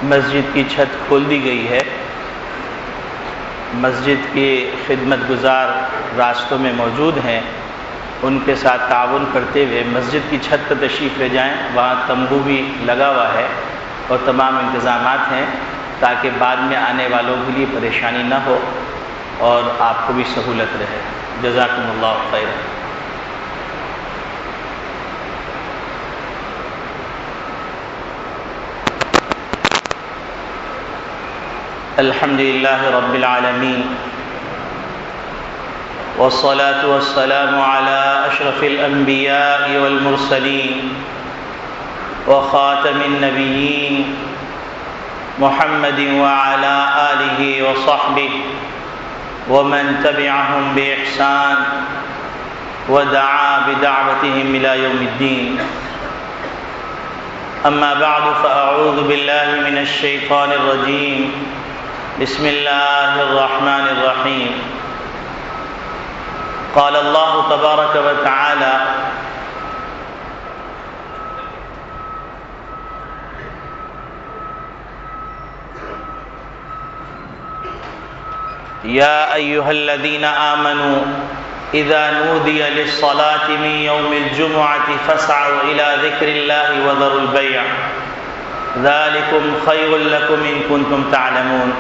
مسجد کی چھت کھول دی گئی ہے۔ مسجد کے خدمت گزار راستوں میں موجود ہیں، ان کے ساتھ تعاون کرتے ہوئے مسجد کی چھت پر تشریف لے جائیں۔ وہاں تمبو بھی لگا ہوا ہے اور تمام انتظامات ہیں تاکہ بعد میں آنے والوں کے لیے پریشانی نہ ہو اور آپ کو بھی سہولت رہے۔ جزاکم اللہ خیر۔ الحمد للہ رب العالمین والصلاة والسلام على اشرف الانبیاء والمرسلین وخاتم النبیین محمد وعلى آلہ وصحبہ ومن تبعهم بإحسان ودعا بدعوتهم إلى يوم الدين. أما بعد فأعوذ بالله من الشيطان الرجيم. بسم الله الرحمن الرحيم. قال الله تبارك وتعالى: يا أيها الذين آمنوا إذا نودي للصلاة من يوم الجمعة فاسعوا إلى ذكر الله وذروا البيع ذلكم خير لكم إن كنتم تعلمون.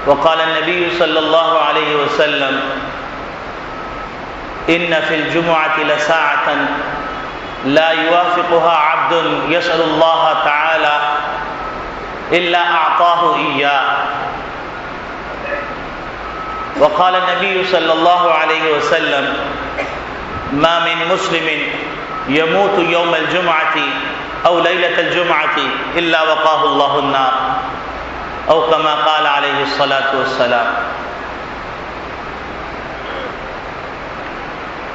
وقال النبي صلى الله عليه وسلم: إن في الجمعة لساعة لا يوافقها عبد يسأل الله تعالى إلا أعطاه إياه. وقال النبي صلى الله عليه وسلم: ما من مسلم يموت يوم الجمعة أو ليلة الجمعة إلا وقاه الله النار أو كما قال عليه الصلاة والسلام.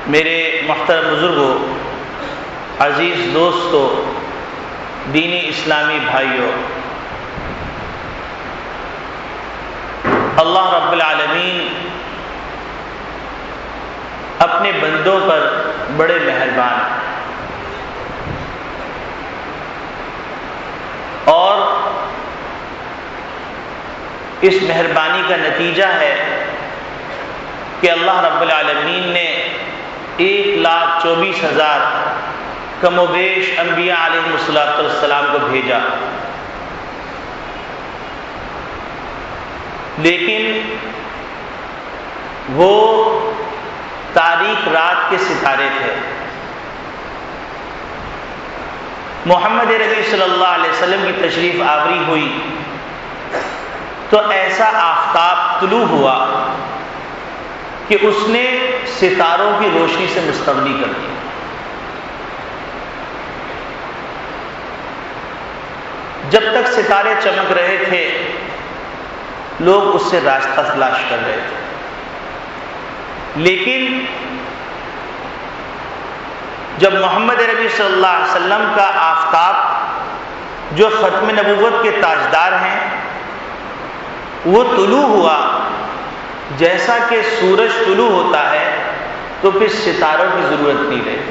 میرے محترم بزرگوں، عزیز دوستوں، دینی اسلامی بھائیوں، اللہ رب العالمین اپنے بندوں پر بڑے مہربان اور اس مہربانی کا نتیجہ ہے کہ اللہ رب العالمین نے 1,24,000 کم و بیش انبیاء علیہ السلام کو بھیجا، لیکن وہ تاریک رات کے ستارے تھے۔ محمد ربی صلی اللہ علیہ وسلم کی تشریف آوری ہوئی تو ایسا آفتاب طلوع ہوا کہ اس نے ستاروں کی روشنی سے مستغنی کر دی۔ جب تک ستارے چمک رہے تھے لوگ اس سے راستہ تلاش کر رہے تھے، لیکن جب محمد ربی صلی اللہ علیہ وسلم کا آفتاب جو ختم نبوت کے تاجدار ہیں وہ طلوع ہوا، جیسا کہ سورج طلوع ہوتا ہے تو پھر ستاروں کی ضرورت نہیں رہی۔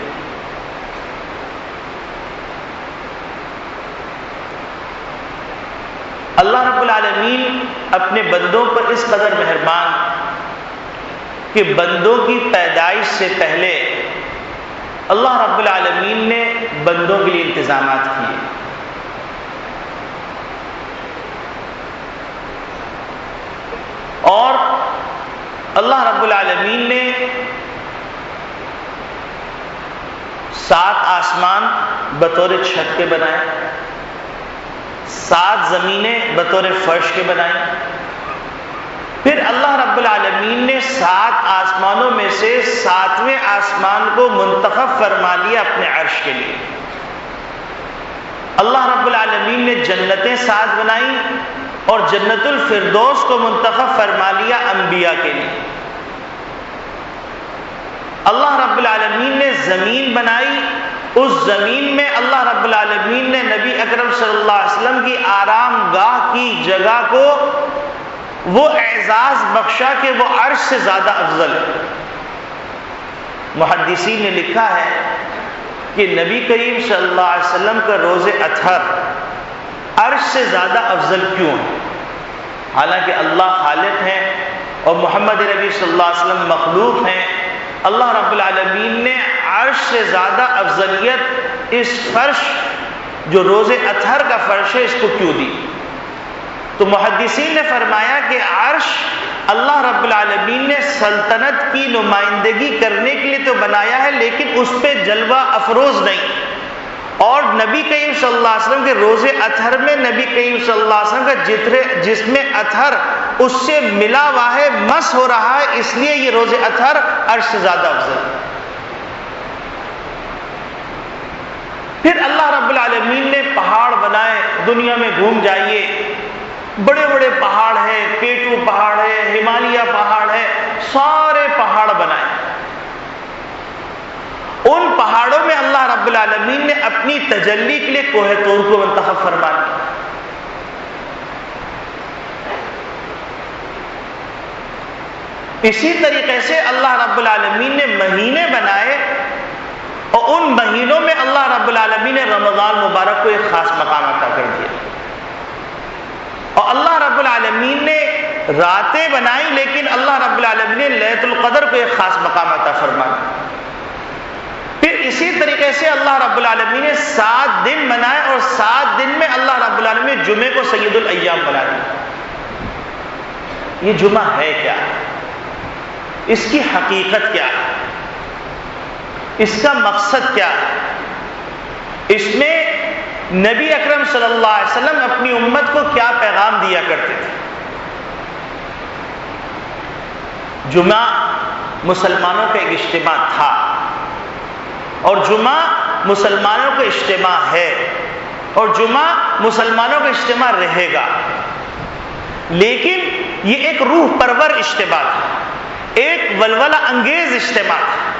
اللہ رب العالمین اپنے بندوں پر اس قدر مہربان کہ بندوں کی پیدائش سے پہلے اللہ رب العالمین نے بندوں کے لیے انتظامات کیے۔ اور اللہ رب العالمین نے 7 آسمان بطور چھت کے بنائے، 7 زمینیں بطور فرش کے بنائیں، پھر اللہ رب العالمین نے 7 آسمانوں میں سے 7ویں آسمان کو منتخب فرما لیا اپنے عرش کے لیے۔ اللہ رب العالمین نے جنتیں 7 بنائیں اور جنت الفردوس کو منتخب فرما لیا انبیاء کے لیے۔ اللہ رب العالمین نے زمین بنائی، اس زمین میں اللہ رب العالمین نے نبی اکرم صلی اللہ علیہ وسلم کی آرام گاہ کی جگہ کو وہ اعزاز بخشا کہ وہ عرش سے زیادہ افضل ہے۔ محدثین نے لکھا ہے کہ نبی کریم صلی اللہ علیہ وسلم کا روز اطہر عرش سے زیادہ افضل کیوں ہے؟ حالانکہ اللہ خالق ہیں اور محمد نبی صلی اللہ علیہ وسلم مخلوق ہیں، اللہ رب العالمین نے عرش سے زیادہ افضلیت اس فرش جو روز اطہر کا فرش ہے اس کو کیوں دی؟ تو محدثین نے فرمایا کہ عرش اللہ رب العالمین نے سلطنت کی نمائندگی کرنے کے لیے تو بنایا ہے، لیکن اس پہ جلوہ افروز نہیں۔ اور نبی کریم صلی اللہ علیہ وسلم کے روز اطہر میں نبی کریم صلی اللہ علیہ وسلم کا جسم اطہر اس سے ملا ہوا ہے، مس ہو رہا ہے، اس لیے یہ روز اطہر عرش سے زیادہ افضل ہے۔ پھر اللہ رب العالمین نے پہاڑ بنائے، دنیا میں گھوم جائیے، بڑے بڑے پہاڑ ہیں، کیٹو پہاڑ ہے، ہمالیہ پہاڑ ہے، سارے پہاڑ بنائے۔ ان پہاڑوں میں اللہ رب العالمین نے اپنی تجلی کے لیے کوہ طور کو منتخب فرمایا۔ اسی طریقے سے اللہ رب العالمین نے مہینے بنائے، اور ان مہینوں میں اللہ رب العالمین نے رمضان مبارک کو ایک خاص مقام عطا کر دیا، اور اللہ رب العالمین نے راتیں بنائی، لیکن اللہ رب العالمین نے لیلۃ القدر کو ایک خاص مقام عطا فرمایا۔ پھر اسی طریقے سے اللہ رب العالمین نے 7 دن بنائے، اور 7 دن میں اللہ رب العالمین نے جمعے کو سید الایام بنا دیا۔ یہ جمعہ ہے کیا؟ اس کی حقیقت کیا ہے؟ اس کا مقصد کیا ہے؟ اس میں نبی اکرم صلی اللہ علیہ وسلم اپنی امت کو کیا پیغام دیا کرتے تھے؟ جمعہ مسلمانوں کا ایک اجتماع تھا، اور جمعہ مسلمانوں کا اجتماع ہے، اور جمعہ مسلمانوں کا اجتماع رہے گا، لیکن یہ ایک روح پرور اجتماع تھا، ایک ولولہ انگیز اجتماع تھا،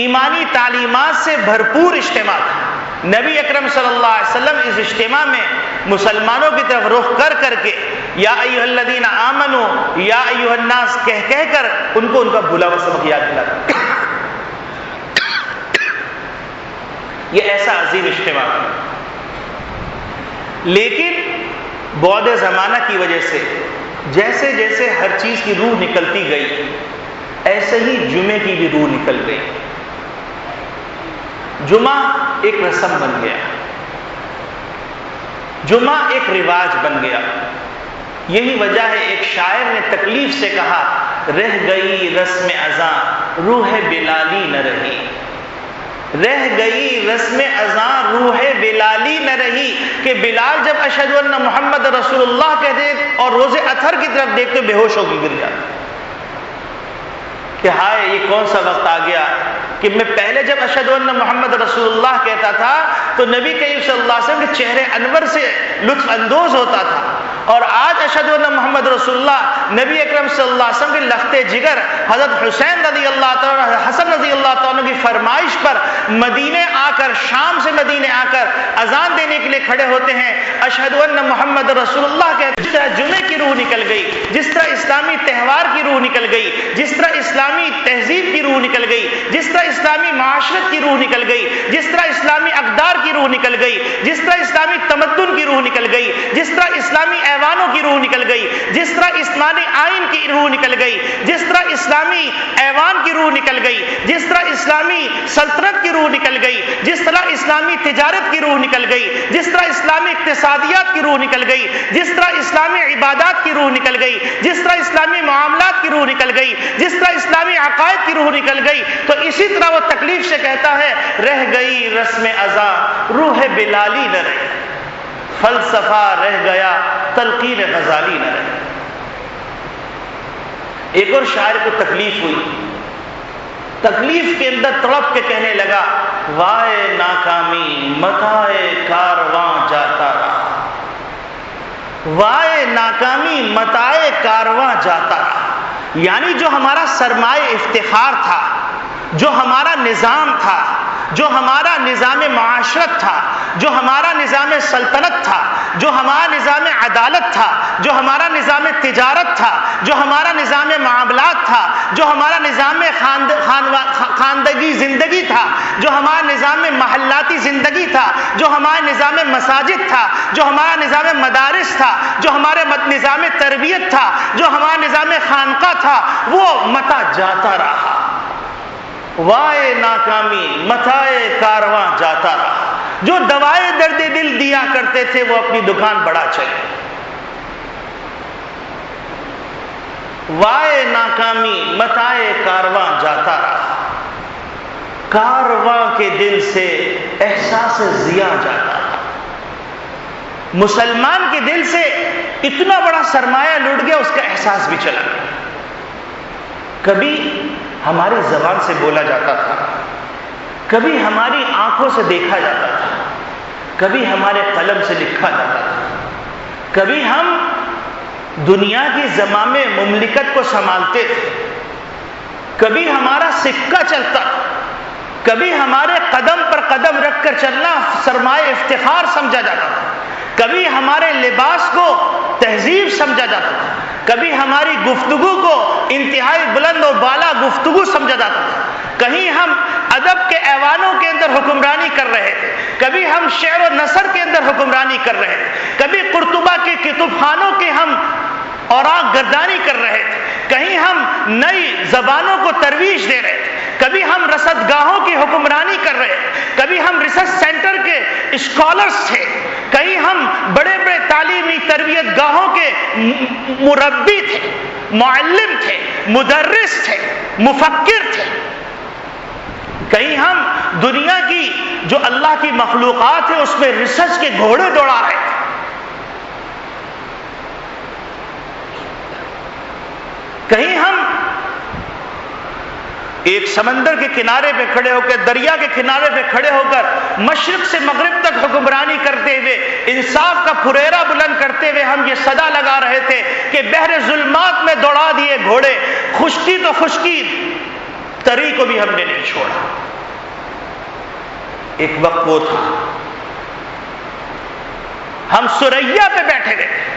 ایمانی تعلیمات سے بھرپور اجتماع تھا۔ نبی اکرم صلی اللہ علیہ وسلم اس اجتماع میں مسلمانوں کی طرف رخ کر کے یا ایھا الذین آمنوا یا ایھا الناس کہہ کر ان کو ان کا بھولا ہوا سبق یاد دلاتا۔ یہ ایسا عظیم اجتماع تھا، لیکن بعد زمانہ کی وجہ سے جیسے جیسے ہر چیز کی روح نکلتی گئی، ایسے ہی جمعے کی بھی روح نکل گئی۔ جمعہ ایک رسم بن گیا، جمعہ ایک رواج بن گیا۔ یہی وجہ ہے ایک شاعر نے تکلیف سے کہا، رہ گئی رسم اذاں روح بلالی نہ رہی، رہ گئی رسم اذاں روح بلالی نہ رہی، کہ بلال جب اشہد ان محمد رسول اللہ کہتے اور روز اطہر کی طرف دیکھتے بے ہوش ہو کے گر جاتے کہ ہائے یہ کون سا وقت آ گیا کہ میں پہلے جب اشہد ان محمد رسول اللہ کہتا تھا تو نبی کریم صلی اللہ علیہ وسلم کے چہرے انور سے لطف اندوز ہوتا تھا، اور آج اشہد ان محمد رسول اللہ نبی اکرم صلی اللہ علیہ وسلم کے لختے جگر حضرت حسین رضی اللہ تعالیٰ حسن رضی اللہ تعالیٰ کی فرمائش پر مدینے آ کر، شام سے مدینے آ کر اذان دینے کے لیے کھڑے ہوتے ہیں، اشہد ان محمد رسول اللہ کہتے ہیں۔ جس طرح جمعے کی روح نکل گئی، جس طرح اسلامی تہوار کی روح نکل گئی، جس طرح اسلامی تہذیب کی روح نکل گئی، جس طرح اسلامی معاشرت کی روح نکل گئی، جس طرح اسلامی اقدار کی روح نکل گئی، جس طرح اسلامی تمدن کی روح نکل گئی، جس طرح اسلامی ایوانوں کی روح نکل گئی، جس طرح اسلامی آئین کی روح نکل گئی، جس طرح اسلامی ایوان کی روح نکل گئی، جس طرح اسلامی سلطنت کی روح نکل گئی، جس طرح اسلامی تجارت کی روح نکل گئی، جس طرح اسلامی اقتصادیات کی روح نکل گئی، جس طرح اسلامی عبادات کی روح نکل گئی، جس طرح اسلامی معاملات کی روح نکل گئی، جس طرح اسلامی عقائد کی روح نکل گئی، تو اسی طرح وہ تکلیف سے کہتا ہے، رہ گئی رسم اذاں روح بلالی نہ رہی، فلسفہ رہ گیا تلقین غزالی نہ رہی۔ ایک اور شاعر کو تکلیف ہوئی، تکلیف کے اندر تڑپ کے کہنے لگا، وائے ناکامی متائے کارواں جاتا رہا، وائے ناکامی متائے کارواں جاتا رہا، یعنی جو ہمارا سرمایہ افتخار تھا، جو ہمارا نظام تھا، جو ہمارا نظام معاشرت تھا، جو ہمارا نظام سلطنت تھا، جو ہمارا نظام عدالت تھا، جو ہمارا نظام تجارت تھا، جو ہمارا نظام معاملات تھا، جو ہمارا نظام خاندگی زندگی تھا، جو ہمارا نظام محلاتی زندگی تھا، جو ہمارا نظام مساجد تھا، جو ہمارا نظام مدارس تھا، جو ہمارے نظام تربیت تھا، جو ہمارا نظام خانقاہ تھا، وہ متا جاتا رہا۔ وائے ناکامی متائے کارواں جاتا رہا۔ جو دوائے درد دل دیا کرتے تھے وہ اپنی دکان بڑھا چلے۔ وائے ناکامی متائے کارواں جاتا رہا۔ کارواں کے دل سے احساس ضیاء جاتا رہا۔ مسلمان کے دل سے اتنا بڑا سرمایہ لوٹ گیا، اس کا احساس بھی چلا گیا۔ کبھی ہماری زبان سے بولا جاتا تھا، کبھی ہماری آنکھوں سے دیکھا جاتا تھا، کبھی ہمارے قلم سے لکھا جاتا تھا، کبھی ہم دنیا کی زمام مملکت کو سنبھالتے تھے، کبھی ہمارا سکہ چلتا، کبھی ہمارے قدم پر قدم رکھ کر چلنا سرمایہ افتخار سمجھا جاتا تھا، کبھی ہمارے لباس کو تہذیب سمجھا جاتا تھا، کبھی ہماری گفتگو کو انتہائی بلند و بالا گفتگو سمجھا جاتا تھا، کہیں ہم ادب کے ایوانوں کے اندر حکمرانی کر رہے تھے، کبھی ہم شعر و نثر کے اندر حکمرانی کر رہے تھے، کبھی قرطبہ کے کتب خانوں کے ہم اوراق گردانی کر رہے تھے، کہیں ہم نئی زبانوں کو ترویج دے رہے تھے، کبھی ہم رصد گاہوں کی حکمرانی کر رہے تھے، کبھی ہم ریسرچ سینٹر کے اسکالرز تھے، کہیں ہم بڑے بڑے تعلیمی تربیت گاہوں کے مربی تھے، معلم تھے، مدرس تھے، مفکر تھے، کہیں ہم دنیا کی جو اللہ کی مخلوقات ہے اس میں ریسرچ کے گھوڑے دوڑا رہے تھے۔ کہیں ہم ایک سمندر کے کنارے پہ کھڑے ہو کر، دریا کے کنارے پہ کھڑے ہو کر مشرق سے مغرب تک حکمرانی کرتے ہوئے، انصاف کا پھریرا بلند کرتے ہوئے ہم یہ صدا لگا رہے تھے کہ بحر ظلمات میں دوڑا دیے گھوڑے، خشکی تو خشکی، تری کو بھی ہم نے نہیں چھوڑا۔ ایک وقت وہ تھا ہم سریا پہ بیٹھے ہوئے تھے،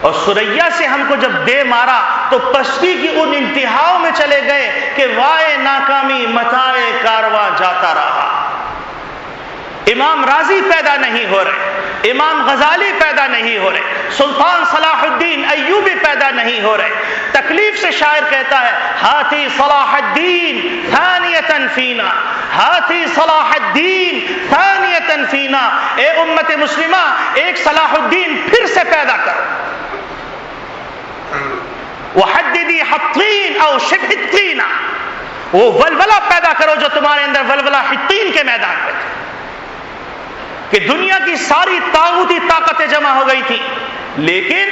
اور سریا سے ہم کو جب دے مارا تو پستی کی ان انتہاؤں میں چلے گئے کہ وائے ناکامی متائے کارواں جاتا رہا۔ امام راضی پیدا نہیں ہو رہے، امام غزالی پیدا نہیں ہو رہے، سلطان صلاح الدین ایوبی پیدا نہیں ہو رہے۔ تکلیف سے شاعر کہتا ہے ہاتھی صلاح الدین ثانیۃ فینا، ہاتھی صلاح الدین ثانیۃ فینا، اے امت مسلمہ ایک صلاح الدین پھر سے پیدا کرو، وحددی حطین او شبہ الطین، وہ ولولہ پیدا کرو جو تمہارے اندر ولولہ حطین کے میدان میں تھا، کہ دنیا کی ساری طاغوتی طاقتیں جمع ہو گئی تھی لیکن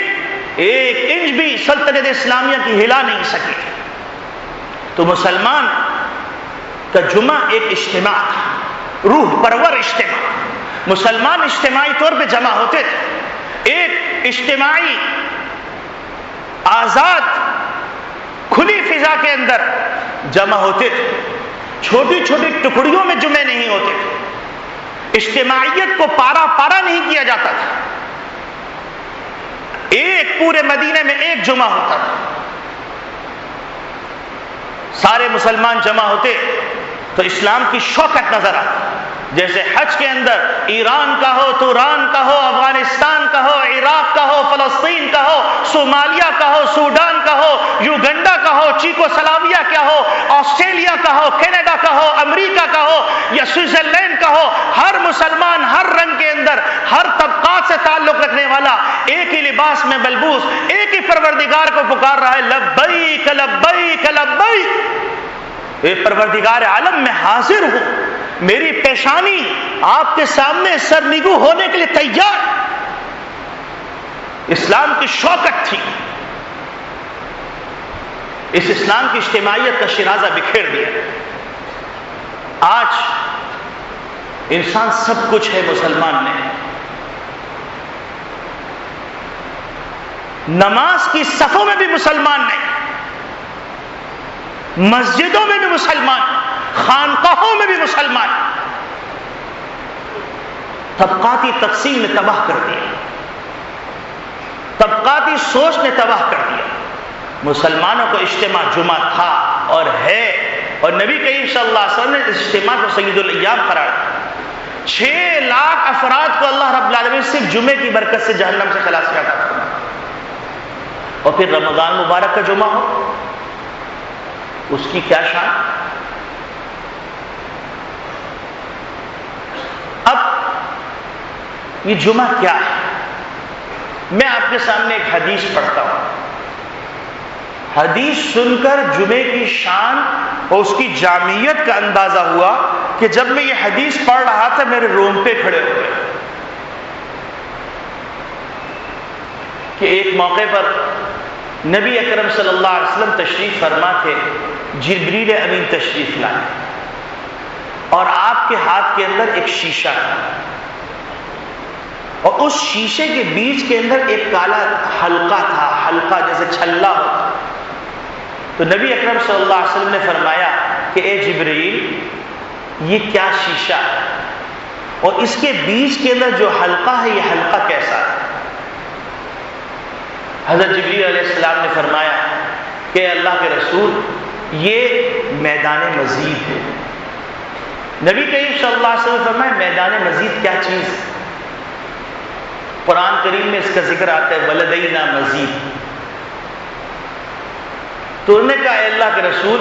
ایک انچ بھی سلطنت اسلامیہ کی ہلا نہیں سکی۔ تو مسلمان کا جمعہ ایک اجتماع تھا، روح پرور اجتماع، مسلمان اجتماعی طور پہ جمع ہوتے تھے، ایک اجتماعی آزاد کھلی فضا کے اندر جمع ہوتے تھے، چھوٹی چھوٹی ٹکڑیوں میں جمعے نہیں ہوتے تھے، اجتماعیت کو پارا پارا نہیں کیا جاتا تھا، ایک پورے مدینے میں ایک جمعہ ہوتا تھا، سارے مسلمان جمع ہوتے تو اسلام کی شوکت نظر آتی، جیسے حج کے اندر ایران کا ہو، توران کا ہو، افغانستان کا ہو، عراق کا ہو، فلسطین کا ہو، صومالیہ کا ہو، سوڈان کا ہو، یوگنڈا کا ہو، چیکو سلاویہ کا ہو، آسٹریلیا کا ہو، کینیڈا کا ہو، امریکہ کا ہو یا سوئٹزرلینڈ کا ہو، ہر مسلمان ہر رنگ کے اندر، ہر طبقات سے تعلق رکھنے والا ایک ہی لباس میں ملبوس ایک ہی پروردگار کو پکار رہا ہے، لبیک لبیک لبیک، اے پروردگار عالم میں حاضر ہوں، میری پیشانی آپ کے سامنے سرنگو ہونے کے لیے تیار۔ اسلام کی شوکت تھی، اس اسلام کی اجتماعیت کا شرازہ بکھیر دیا۔ آج انسان سب کچھ ہے، مسلمان نے نماز کی صفوں میں بھی مسلمان نہیں، مسجدوں میں بھی مسلمان، خانقاہوں میں بھی مسلمان طبقاتی تقسیم نے تباہ کر دیا، طبقاتی سوچ نے تباہ کر دیا۔ مسلمانوں کو اجتماع جمعہ تھا اور ہے، اور نبی کریم صلی اللہ علیہ وسلم نے اس اجتماع کو سید الایام قرار دیا۔ 6 لاکھ افراد کو اللہ رب العالمین صرف جمعے کی برکت سے جہنم سے خلاصی عطا فرمایا۔ اور پھر رمضان مبارک کا جمعہ ہو، اس کی کیا شان۔ اب یہ جمعہ کیا ہے؟ میں آپ کے سامنے ایک حدیث پڑھتا ہوں۔ حدیث سن کر جمعے کی شان اور اس کی جامعیت کا اندازہ ہوا کہ جب میں یہ حدیث پڑھ رہا تھا میرے رونگٹے کھڑے ہو گئے کہ ایک موقع پر نبی اکرم صلی اللہ علیہ وسلم تشریف فرما تھے، جبریل امین تشریف لائے اور آپ کے ہاتھ کے اندر ایک شیشہ تھا، اور اس شیشے کے بیچ کے اندر ایک کالا حلقہ تھا، حلقہ جیسے چھلا ہوتا۔ تو نبی اکرم صلی اللہ علیہ وسلم نے فرمایا کہ اے جبریل، یہ کیا شیشہ ہے اور اس کے بیچ کے اندر جو حلقہ ہے یہ حلقہ کیسا ہے؟ حضرت جبریل علیہ السلام نے فرمایا کہ اللہ کے رسول، یہ میدان مزید ہے۔ نبی کریم صلی اللہ علیہ وسلم نے فرمایا میدان مزید کیا چیز ہے؟ قرآن کریم میں اس کا ذکر آتا ہے ولدینا مزید۔ تو انہوں نے کہا اے اللہ کے رسول،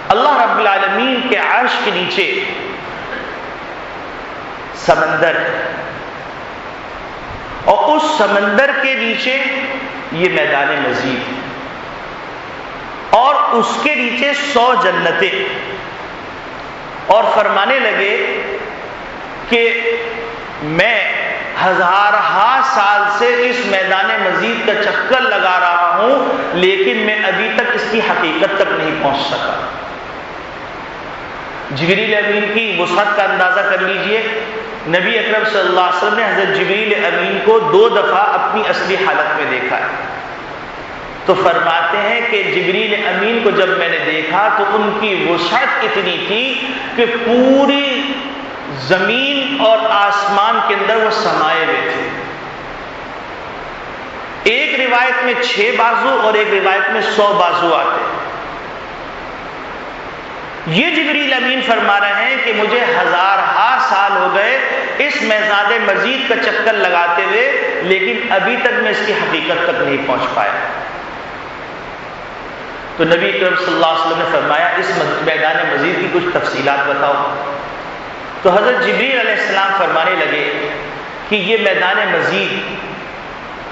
اللہ رب العالمین کے عرش کے نیچے سمندر ہے، اور اس سمندر کے نیچے یہ میدان مزید ہے، اور اس کے نیچے 100 جنتیں۔ اور فرمانے لگے کہ میں ہزارہا سال سے اس میدان مزید کا چکر لگا رہا ہوں، لیکن میں ابھی تک اس کی حقیقت تک نہیں پہنچ سکا۔ جبریل امین کی وسعت کا اندازہ کر لیجئے، نبی اکرم صلی اللہ علیہ وسلم نے حضرت جبریل امین کو 2 دفعہ اپنی اصلی حالت میں دیکھا ہے۔ تو فرماتے ہیں کہ جبریل امین کو جب میں نے دیکھا تو ان کی وسعت اتنی تھی کہ پوری زمین اور آسمان کے اندر وہ سمائے ہوئے تھے۔ ایک روایت میں 6 بازو اور ایک روایت میں 100 بازو آتے ہیں۔ یہ جبریل امین فرما رہے ہیں کہ مجھے ہزارہا سال ہو گئے اس میزاد مزید کا چکر لگاتے ہوئے، لیکن ابھی تک میں اس کی حقیقت تک نہیں پہنچ پایا۔ تو نبی اکرم صلی اللہ علیہ وسلم نے فرمایا اس میدان مزید کی کچھ تفصیلات بتاؤ۔ تو حضرت جبریل علیہ السلام فرمانے لگے کہ یہ میدان مزید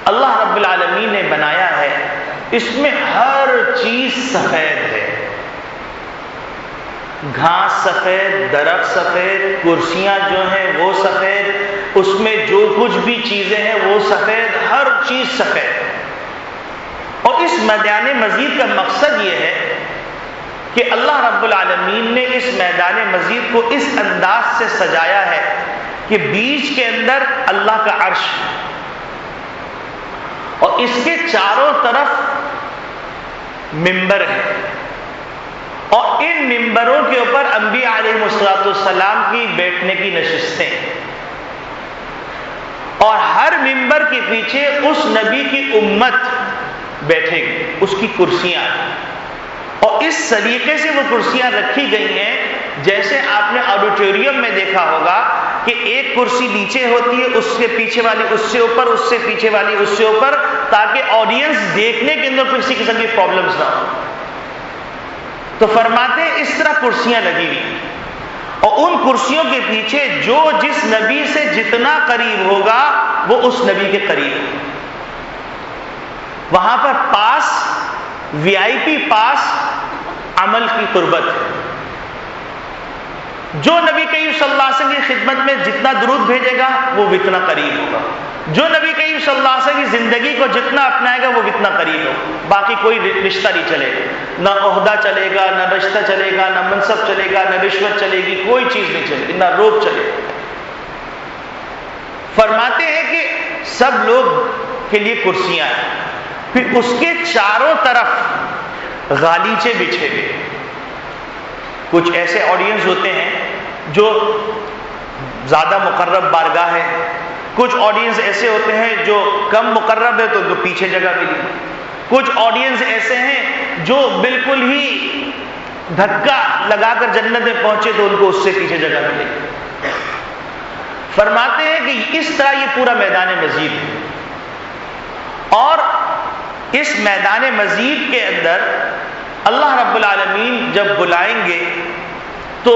اللہ رب العالمین نے بنایا ہے، اس میں ہر چیز سفید ہے، گھاس سفید، درخت سفید، کرسیاں جو ہیں وہ سفید، اس میں جو کچھ بھی چیزیں ہیں وہ سفید، ہر چیز سفید۔ اور اس میدان مزید کا مقصد یہ ہے کہ اللہ رب العالمین نے اس میدان مزید کو اس انداز سے سجایا ہے کہ بیچ کے اندر اللہ کا عرش ہے، اور اس کے چاروں طرف ممبر ہے، اور ان ممبروں کے اوپر انبیاء علیہ السلام کی بیٹھنے کی نشستیں، اور ہر ممبر کے پیچھے اس نبی کی امت بیٹھے گی، اس کی کرسیاں، اور اس طریقے سے وہ کرسیاں رکھی گئی ہیں جیسے آپ نے آڈیٹوریم میں دیکھا ہوگا کہ ایک کرسی نیچے ہوتی ہے، اس سے پیچھے والی اس سے اوپر، اس سے پیچھے والی اس سے اوپر، تاکہ آڈینس دیکھنے کے اندر کسی قسم کی پرابلمز نہ ہو۔ تو فرماتے ہیں اس طرح کرسیاں لگی ہوئی، اور ان کرسیوں کے پیچھے جو جس نبی سے جتنا قریب ہوگا وہ اس نبی کے قریب ہوگا۔ وہاں پر پاس وی آئی پی پاس عمل کی قربت ہے، جو نبی کریم صلی اللہ علیہ وسلم کی خدمت میں جتنا درود بھیجے گا وہ اتنا قریب ہوگا، جو نبی کریم صلی اللہ علیہ وسلم کی زندگی کو جتنا اپنائے گا وہ اتنا قریب ہوگا۔ باقی کوئی رشتہ نہیں چلے گا، نہ عہدہ چلے گا، نہ رشتہ چلے گا، نہ منصب چلے گا، نہ رشوت چلے گی، کوئی چیز نہیں چلے گی، نہ روب چلے گا۔ فرماتے ہیں کہ سب لوگ کے لیے کرسیاں ہیں، پھر اس کے چاروں طرف غالیچے بچھے ہوئے، کچھ ایسے آڈینس ہوتے ہیں جو زیادہ مقرب بارگاہ ہے، کچھ آڈینس ایسے ہوتے ہیں جو کم مقرب ہے تو ان کو پیچھے جگہ ملی، کچھ آڈینس ایسے ہیں جو بالکل ہی دھکا لگا کر جنت میں پہنچے تو ان کو اس سے پیچھے جگہ ملے گی۔ فرماتے ہیں کہ اس طرح یہ پورا میدان مزید ہے، اور اس میدان مزید کے اندر اللہ رب العالمین جب بلائیں گے تو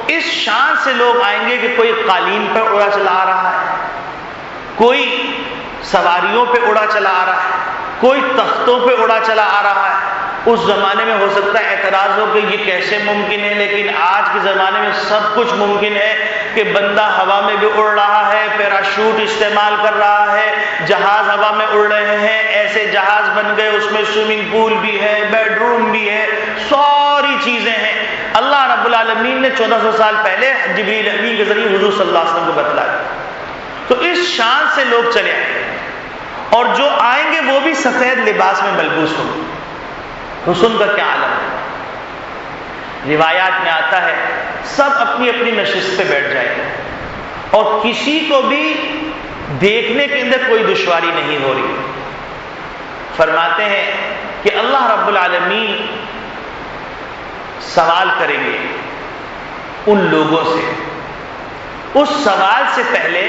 اس شان سے لوگ آئیں گے کہ کوئی قالین پر اڑا چلا آ رہا ہے، کوئی سواریوں پہ اڑا چلا آ رہا ہے، کوئی تختوں پہ اڑا چلا آ رہا ہے۔ اس زمانے میں ہو سکتا ہے اعتراض ہو کہ یہ کیسے ممکن ہے، لیکن آج کے زمانے میں سب کچھ ممکن ہے کہ بندہ ہوا میں بھی اڑ رہا ہے، پیراشوٹ استعمال کر رہا ہے، جہاز ہوا میں اڑ رہے ہیں، ایسے جہاز بن گئے اس میں سوئمنگ پول بھی ہے، بیڈ روم بھی ہے، ساری چیزیں ہیں۔ اللہ رب العالمین نے 1400 سال پہلے جبریل امین کے ذریعے حضور صلی اللہ علیہ وسلم کو بتلایا۔ تو اس شان سے لوگ چلے آئیں گے، اور جو آئیں گے وہ بھی سفید لباس میں ملبوس ہوں گے۔ حسن کا کیا عالم ہے! روایات میں آتا ہے سب اپنی اپنی نشست پہ بیٹھ جائیں گے، اور کسی کو بھی دیکھنے کے اندر کوئی دشواری نہیں ہو رہی۔ فرماتے ہیں کہ اللہ رب العالمین سوال کریں گے ان لوگوں سے۔ اس سوال سے پہلے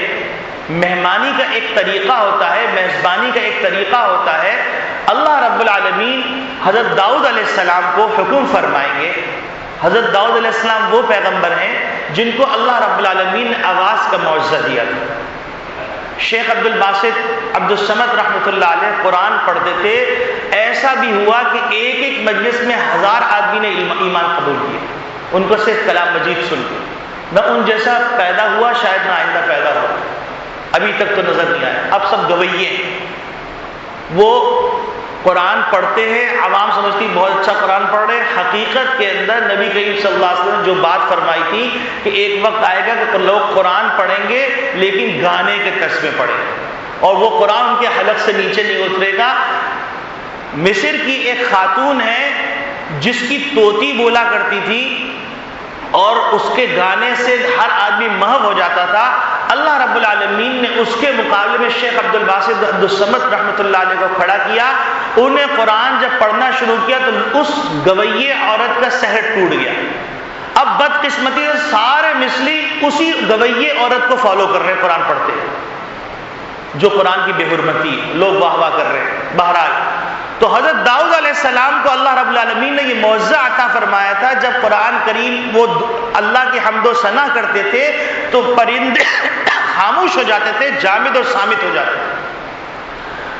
مہمانی کا ایک طریقہ ہوتا ہے، میزبانی کا ایک طریقہ ہوتا ہے۔ اللہ رب العالمین حضرت داؤد علیہ السلام کو حکم فرمائیں گے۔ حضرت داؤد علیہ السلام وہ پیغمبر ہیں جن کو اللہ رب العالمین نے آواز کا معجزہ دیا تھا۔ شیخ عبد الباسط عبد الصمد رحمۃ اللہ علیہ قرآن پڑھتے تھے، ایسا بھی ہوا کہ ایک ایک مجلس میں 1000 آدمی نے ایمان قبول کیا ان کو صرف کلام مجید سن کے۔ نہ ان جیسا پیدا ہوا، شاید نہ آئندہ پیدا ہوا، ابھی تک تو نظر نہیں آیا۔ اب سب گویے ہیں، وہ قرآن پڑھتے ہیں، عوام سمجھتی بہت اچھا قرآن پڑھ رہے، حقیقت کے اندر نبی کریم صلی اللہ علیہ وسلم نے جو بات فرمائی تھی کہ ایک وقت آئے گا کہ لوگ قرآن پڑھیں گے لیکن گانے کے طرز میں پڑھیں گے، اور وہ قرآن ان کے حلق سے نیچے نہیں اترے گا۔ مصر کی ایک خاتون ہے جس کی طوطی بولا کرتی تھی، اور اس کے گانے سے ہر آدمی محو ہو جاتا تھا۔ اللہ رب العالمین نے اس کے مقابلے میں شیخ عبد الباسط عبد الصمد رحمۃ اللہ علیہ کو کھڑا کیا۔ انہیں قرآن جب پڑھنا شروع کیا تو اس گویے عورت کا سحر ٹوٹ گیا۔ اب بدقسمتی سے سارے مصری اسی گویے عورت کو فالو کر رہے ہیں، قرآن پڑھتے ہیں، جو قرآن کی بے حرمتی لوگ واہ واہ کر رہے ہیں۔ بہرحال تو حضرت داؤد علیہ السلام کو اللہ رب العالمین نے یہ معجزہ عطا فرمایا تھا، جب قرآن کریم وہ اللہ کی حمد و ثنا کرتے تھے تو پرندے خاموش ہو جاتے تھے، جامد اور صامت ہو جاتے تھے۔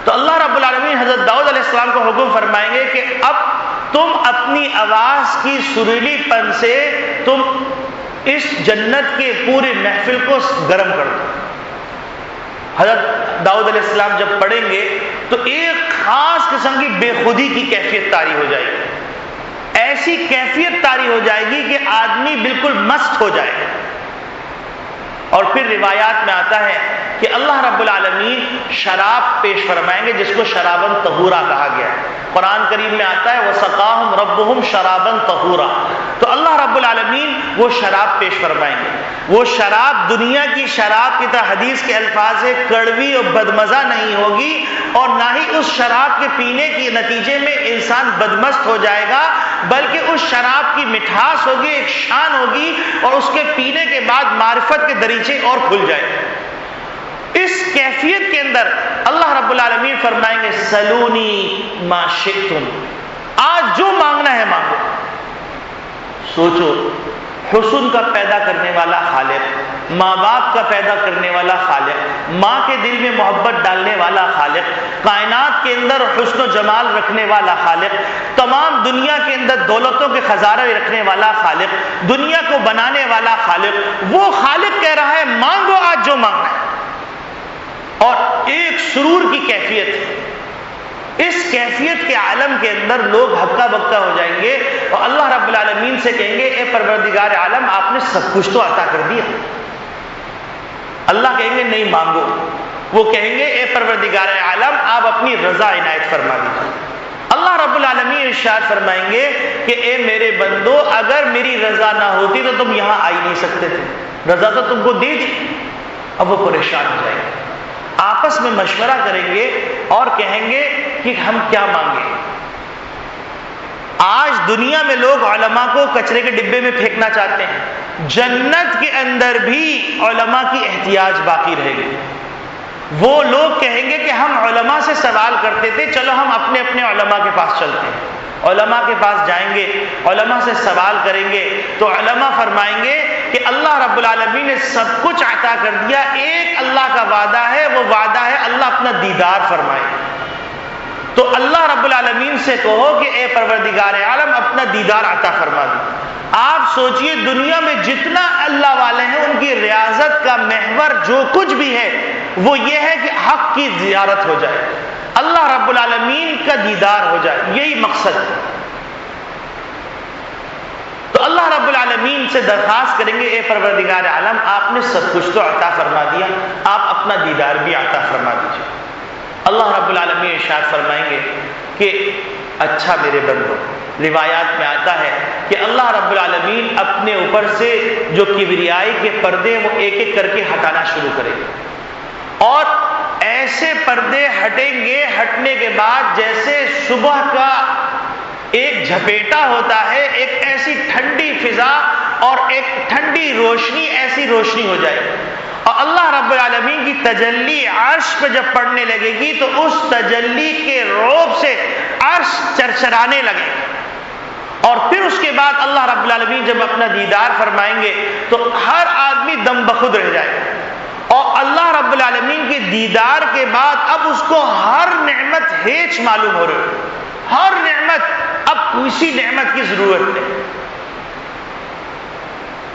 تو اللہ رب العالمین حضرت داؤد علیہ السلام کو حکم فرمائیں گے کہ اب تم اپنی آواز کی سریلی پن سے تم اس جنت کے پورے محفل کو گرم کر دو۔ حضرت داؤد علیہ السلام جب پڑھیں گے تو ایک خاص قسم کی بے خودی کی کیفیت طاری ہو جائے گی، ایسی کیفیت طاری ہو جائے گی کہ آدمی بالکل مست ہو جائے گا۔ اور پھر روایات میں آتا ہے کہ اللہ رب العالمین شراب پیش فرمائیں گے جس کو شرابن طہورا کہا گیا ہے۔ قرآن کریم میں آتا ہے وَسَقَاهُمْ رَبُّهُمْ شَرَابًا طَهُورًا، تو اللہ رب العالمین وہ شراب پیش فرمائیں گے۔ وہ شراب دنیا کی شراب کی طرح حدیث کے الفاظ سے کڑوی اور بدمزہ نہیں ہوگی، اور نہ ہی اس شراب کے پینے کے نتیجے میں انسان بدمست ہو جائے گا، بلکہ اس شراب کی مٹھاس ہوگی، ایک شان ہوگی، اور اس کے پینے کے بعد معرفت کے دریچے اور کھل جائے گا۔ اس کیفیت کے اندر اللہ رب العالمین فرمائیں گے سلونی ما شئتم، آج جو مانگنا ہے مانگو۔ سوچو، حسن کا پیدا کرنے والا خالق، ماں باپ کا پیدا کرنے والا خالق، ماں کے دل میں محبت ڈالنے والا خالق، کائنات کے اندر حسن و جمال رکھنے والا خالق، تمام دنیا کے اندر دولتوں کے خزانے رکھنے والا خالق، دنیا کو بنانے والا خالق، وہ خالق کہہ رہا ہے مانگو آج جو مانگنا ہے۔ اور ایک سرور کی کیفیت، اس کیفیت کے عالم کے اندر لوگ ہکا بکا ہو جائیں گے، اور اللہ رب العالمین سے کہیں گے اے پروردگار عالم آپ نے سب کچھ تو عطا کر دیا۔ اللہ کہیں گے نہیں مانگو، وہ کہیں گے اے پروردگار عالم آپ اپنی رضا عنایت فرما دیجیے۔ اللہ اللہ رب العالمین ارشاد فرمائیں گے کہ اے میرے بندو، اگر میری رضا نہ ہوتی تو تم یہاں آ ہی نہیں سکتے تھے، رضا تو تم کو دی تھی۔ اب وہ پریشان ہو جائیں گے، آپس میں مشورہ کریں گے اور کہیں گے کہ ہم کیا مانگیں۔ آج دنیا میں لوگ علماء کو کچرے کے ڈبے میں پھینکنا چاہتے ہیں، جنت کے اندر بھی علماء کی احتیاج باقی رہے گی۔ وہ لوگ کہیں گے کہ ہم علماء سے سوال کرتے تھے، چلو ہم اپنے اپنے علماء کے پاس چلتے ہیں، علماء کے پاس جائیں گے، علماء سے سوال کریں گے تو علماء فرمائیں گے کہ اللہ رب العالمین نے سب کچھ عطا کر دیا، ایک اللہ کا وعدہ ہے، وہ وعدہ ہے اللہ اپنا دیدار فرمائے۔ تو اللہ رب العالمین سے کہو کہ اے پروردگار عالم اپنا دیدار عطا فرما دو۔ آپ سوچئے دنیا میں جتنا اللہ والے ہیں ان کی ریاضت کا محور جو کچھ بھی ہے وہ یہ ہے کہ حق کی زیارت ہو جائے، اللہ رب العالمین کا دیدار ہو جائے، یہی مقصد ہے۔ تو اللہ رب العالمین سے درخواست کریں گے اے پروردگار عالم آپ نے سب کچھ تو عطا فرما دیا، آپ اپنا دیدار بھی عطا فرما دیجیے۔ اللہ رب العالمین ارشاد فرمائیں گے کہ اچھا میرے بندو، روایات میں آتا ہے کہ اللہ رب العالمین اپنے اوپر سے جو کبریائی کے پردے وہ ایک ایک کر کے ہٹانا شروع کریں گے، اور ایسے پردے ہٹیں گے، ہٹنے کے بعد جیسے صبح کا ایک جھپیٹا ہوتا ہے، ایک ایسی ٹھنڈی فضا اور ایک ٹھنڈی روشنی، ایسی روشنی ہو جائے گی، اور اللہ رب العالمین کی تجلی عرش پہ جب پڑنے لگے گی تو اس تجلی کے رعب سے عرش چرچرانے لگے گا، اور پھر اس کے بعد اللہ رب العالمین جب اپنا دیدار فرمائیں گے تو ہر آدمی دم بخود رہ جائے گا، اور اللہ رب العالمین کے دیدار کے بعد اب اس کو ہر نعمت ہیچ معلوم ہو رہی ہے، ہر نعمت، اب کسی نعمت کی ضرورت نہیں۔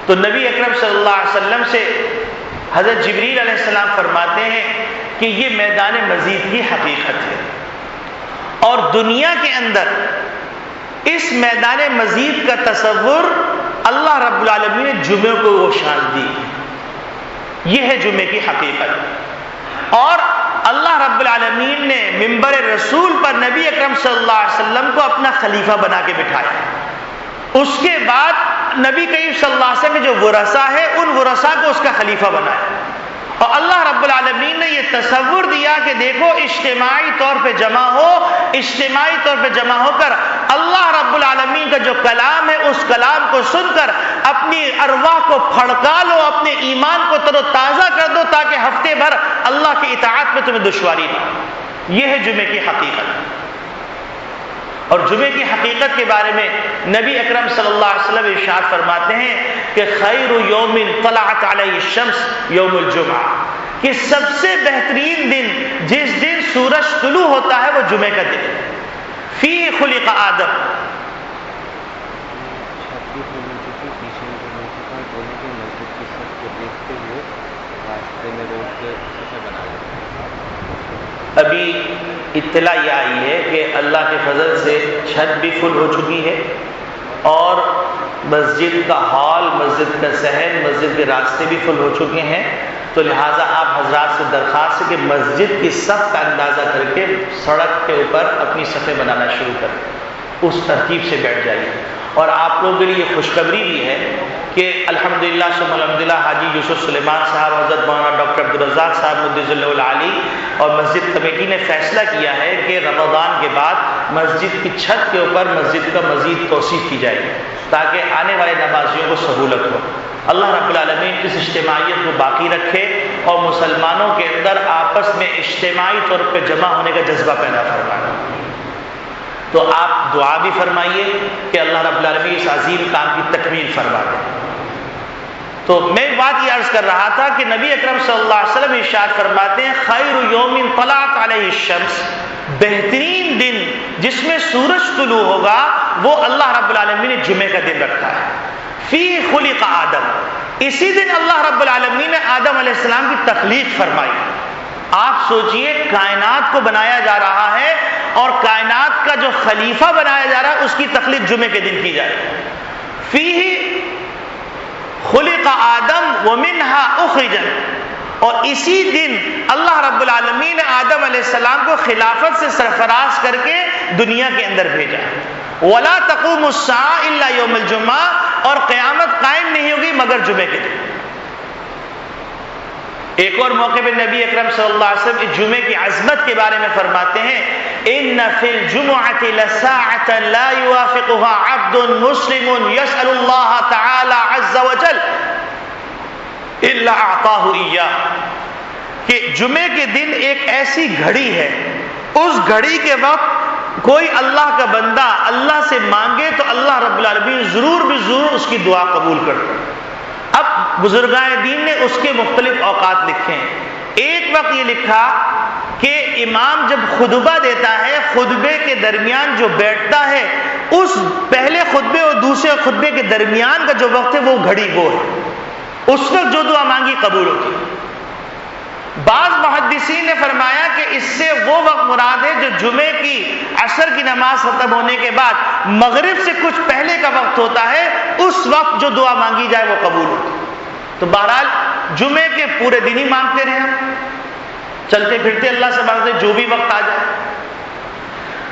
تو نبی اکرم صلی اللہ علیہ وسلم سے حضرت جبریل علیہ السلام فرماتے ہیں کہ یہ میدان مزید کی حقیقت ہے، اور دنیا کے اندر اس میدان مزید کا تصور اللہ رب العالمین نے جمعے کو وہ شان دی، یہ ہے جمعے کی حقیقت۔ اور اللہ رب العالمین نے منبر رسول پر نبی اکرم صلی اللہ علیہ وسلم کو اپنا خلیفہ بنا کے بٹھایا، اس کے بعد نبی کریم صلی اللہ علیہ وسلم نے جو ورثہ ہے ان ورثہ کو اس کا خلیفہ بنایا، اور اللہ رب العالمین نے یہ تصور دیا کہ دیکھو اجتماعی طور پہ جمع ہو، اجتماعی طور پہ جمع ہو کر اللہ رب العالمین کا جو کلام ہے اس کلام کو سن کر اپنی ارواح کو پھڑکا لو، اپنے ایمان کو تر و تازہ کر دو تاکہ ہفتے بھر اللہ کی اطاعت میں تمہیں دشواری نہ ہو۔ یہ ہے جمعے کی حقیقت۔ اور جمعے کی حقیقت کے بارے میں نبی اکرم صلی اللہ علیہ وسلم ارشاد فرماتے ہیں کہ خیر یوم طلعت علیہ الشمس یوم الجمعہ، کہ سب سے بہترین دن جس دن سورج طلوع ہوتا ہے وہ جمعے کا دن، فی خلق آدم۔ ابھی اطلاع یہ آئی ہے کہ اللہ کے فضل سے چھت بھی فل ہو چکی ہے، اور مسجد کا ہال، مسجد کا صحن، مسجد کے راستے بھی فل ہو چکے ہیں، تو لہٰذا آپ حضرات سے درخواست ہے کہ مسجد کی صف کا اندازہ کر کے سڑک کے اوپر اپنی صفیں بنانا شروع کریں، اس ترتیب سے بیٹھ جائیے۔ اور آپ لوگوں کے لیے یہ خوشخبری بھی ہے کہ الحمدللہ ثم الحمدللہ حاجی یوسف سلیمان صاحب، حضرت مولانا ڈاکٹر عبدالرزاق صاحب مدظ اللہ العالی اور مسجد کمیٹی نے فیصلہ کیا ہے کہ رمضان کے بعد مسجد کی چھت کے اوپر مسجد کا مزید توسیع کی جائے تاکہ آنے والے نمازیوں کو سہولت ہو۔ اللہ رب العالمین اس اجتماعیت کو باقی رکھے اور مسلمانوں کے اندر آپس میں اجتماعی طور پہ جمع ہونے کا جذبہ پیدا فرمائے۔ تو آپ دعا بھی فرمائیے کہ اللہ رب العالمین اس عظیم کام کی تکمیل فرما دے۔ تو میں بات یہ عرض کر رہا تھا کہ نبی اکرم صلی اللہ علیہ وسلم ارشاد فرماتے ہیں خیر یوم طلعت علیہ الشمس، بہترین دن جس میں سورج طلوع ہوگا وہ اللہ رب العالمین نے جمعے کا دن رکھا ہے، فی خلق آدم، اسی دن اللہ رب العالمین نے آدم علیہ السلام کی تخلیق فرمائی۔ آپ سوچئے کائنات کو بنایا جا رہا ہے اور کائنات کا جو خلیفہ بنایا جا رہا ہے اس کی تخلیق جمعے کے دن کی جائے، فیہ خلق آدم ومنہا اخرج، اور اسی دن اللہ رب العالمین نے آدم علیہ السلام کو خلافت سے سرفراز کر کے دنیا کے اندر بھیجا. وَلَا تَقُومُ السَّاعَةُ إِلَّا يَوْمَ الْجُمْعَةِ، اور قیامت قائم نہیں ہوگی مگر جمعے کے دن. ایک اور موقع پہ نبی اکرم صلی اللہ علیہ وسلم اس جمعے کی عظمت کے بارے میں فرماتے ہیں إِنَّ فِي الْجُمُعَةِ لَسَاعَةً لَا يُوَافِقُهَا عَبْدٌ مُسْلِمٌ يَسْأَلُ اللَّهَ تَعَالَى عَزَّ وَجَلَّ إِلَّا أَعْطَاهُ إِيَّاهُ، کہ جمعے کے دن ایک ایسی گھڑی ہے، اس گھڑی کے وقت کوئی اللہ کا بندہ اللہ سے مانگے تو اللہ رب العالمین ضرور بھی ضرور اس کی دعا قبول کرتا ہے. اب بزرگان دین نے اس کے مختلف اوقات لکھے ہیں. ایک وقت یہ لکھا کہ امام جب خطبہ دیتا ہے، خطبے کے درمیان جو بیٹھتا ہے، اس پہلے خطبے اور دوسرے خطبے کے درمیان کا جو وقت ہے وہ گھڑی وہ ہے، اس وقت جو دعا مانگی قبول ہوتی. بعض محدثین نے فرمایا کہ اس سے وہ وقت مراد ہے جو جمعے کی عصر کی نماز ختم ہونے کے بعد مغرب سے کچھ پہلے کا وقت ہوتا ہے، اس وقت جو دعا مانگی جائے وہ قبول ہوتی. تو بہرحال جمعے کے پورے دن ہی مانگتے رہے، ہم چلتے پھرتے اللہ سے مانگتے جو بھی وقت آ جائے.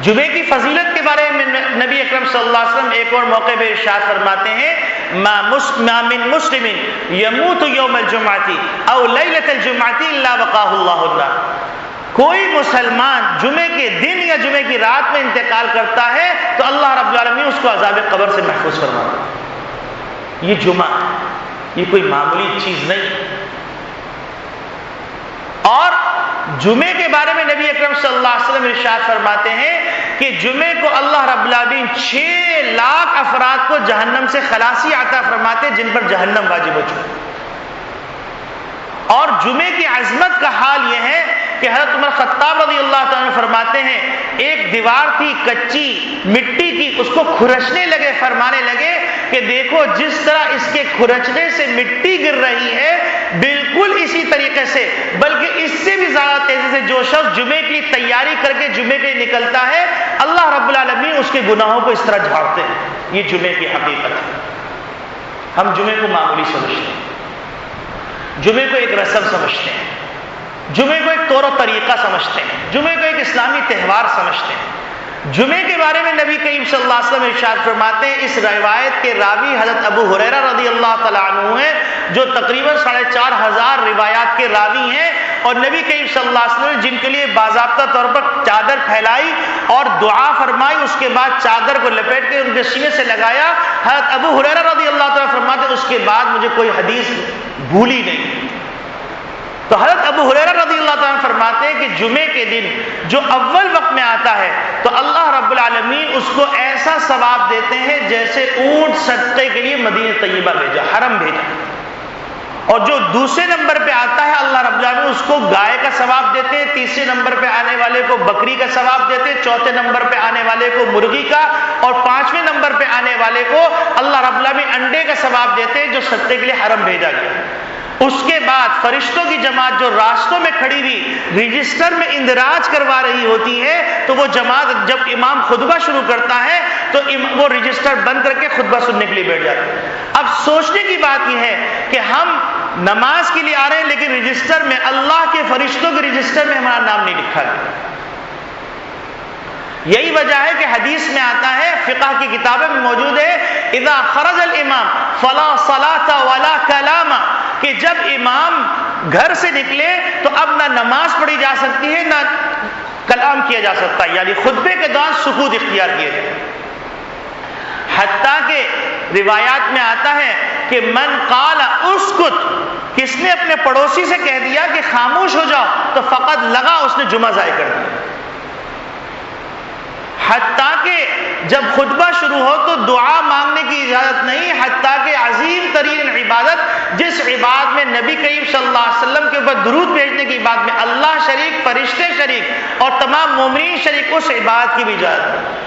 جمعے کی فضیلت کے بارے میں نبی اکرم صلی اللہ علیہ وسلم ایک اور موقع پہ ارشاد فرماتے ہیں ما من مسلم یموت یوم الجمعۃ او لیلۃ الجمعۃ الا وقاه اللہ النار، کوئی مسلمان جمعے کے دن یا جمعے کی رات میں انتقال کرتا ہے تو اللہ رب العالمین اس کو عذاب قبر سے محفوظ فرماتا ہے. یہ جمعہ یہ کوئی معمولی چیز نہیں. اور جمعے کے بارے میں نبی اکرم صلی اللہ علیہ وسلم ارشاد فرماتے ہیں کہ جمعے کو اللہ رب العالمین 6 لاکھ افراد کو جہنم سے خلاصی عطا فرماتے ہیں جن پر جہنم واجب ہو چکی. اور جمعے کی عظمت کا حال یہ ہے کہ حضرت عمر خطاب رضی اللہ تعالیٰ فرماتے ہیں ایک دیوار تھی کچی مٹی کی، اس کو کھرچنے لگے، فرمانے لگے کہ دیکھو جس طرح اس کے کھرچنے سے مٹی گر رہی ہے، بالکل اسی طریقے سے بلکہ اس سے بھی زیادہ تیزی سے جو شخص جمعے کی تیاری کر کے جمعے کے لیے نکلتا ہے، اللہ رب العالمین اس کے گناہوں کو اس طرح جھاڑتے ہیں. یہ جمعے کی حقیقت ہے. ہم جمعے کو معمولی سمجھتے ہیں، جمعے کو ایک رسم سمجھتے ہیں، جمعے کو ایک طور و طریقہ سمجھتے ہیں، جمعے کو ایک اسلامی تہوار سمجھتے ہیں. جمعے کے بارے میں نبی کریم صلی اللہ علیہ وسلم ارشاد فرماتے ہیں، اس روایت کے راوی حضرت ابو ہریرہ رضی اللہ تعالیٰ عنہ ہیں جو تقریباً 4,500 روایات کے راوی ہیں، اور نبی کریم صلی اللہ علیہ وسلم جن کے لیے باضابطہ طور پر چادر پھیلائی اور دعا فرمائی، اس کے بعد چادر کو لپیٹ کے ان کے سینے سے لگایا. حضرت ابو ہریرہ رضی اللہ تعالیٰ فرماتے ہیں اس کے بعد مجھے کوئی حدیث بھولی نہیں. تو حضرت ابو ہریرہ رضی اللہ تعالیٰ فرماتے ہیں کہ جمعے کے دن جو اول وقت میں آتا ہے تو اللہ رب العالمین اس کو ایسا ثواب دیتے ہیں جیسے اونٹ صدقے کے لیے مدینہ طیبہ بھیجا، حرم بھیجا. اور جو دوسرے نمبر پہ آتا ہے اللہ رب العالمین اس کو گائے کا ثواب دیتے ہیں، تیسرے نمبر پہ آنے والے کو بکری کا ثواب دیتے ہیں، چوتھے نمبر پہ آنے والے کو مرغی کا، اور 5ویں نمبر پہ آنے والے کو اللہ رب العالمین انڈے کا ثواب دیتے ہیں جو صدقے کے لیے حرم بھیجا گیا. اس کے بعد فرشتوں کی جماعت جو راستوں میں کھڑی ہوئی رجسٹر میں اندراج کروا رہی ہوتی ہے، تو وہ جماعت جب امام خطبہ شروع کرتا ہے تو وہ رجسٹر بند کر کے خطبہ سننے کے لیے بیٹھ جاتے ہیں. اب سوچنے کی بات یہ ہے کہ ہم نماز کے لیے آ رہے ہیں لیکن رجسٹر میں اللہ کے فرشتوں کے رجسٹر میں ہمارا نام نہیں لکھا گیا. یہی وجہ ہے کہ حدیث میں آتا ہے، فقہ کی کتابیں میں موجود ہے، اذا خرج الامام فلا صلاۃ ولا کلام، کہ جب امام گھر سے نکلے تو اب نہ نماز پڑھی جا سکتی ہے نہ کلام کیا جا سکتا ہے، یعنی خطبے کے دوران سکوت اختیار کیا جائے. حتیٰ کہ روایات میں آتا ہے کہ من قال اسکت، کس نے اپنے پڑوسی سے کہہ دیا کہ خاموش ہو جاؤ تو فقط لگا اس نے جمعہ ضائع کر دیا. حتیٰ کہ جب خطبہ شروع ہو تو دعا مانگنے کی اجازت نہیں، حتیٰ کہ عظیم ترین عبادت جس عبادت میں نبی کریم صلی اللہ علیہ وسلم کے اوپر درود بھیجنے کی بات میں اللہ شریک، فرشتے شریک اور تمام مومنین شریک، اس عبادت کی بھی اجازت نہیں.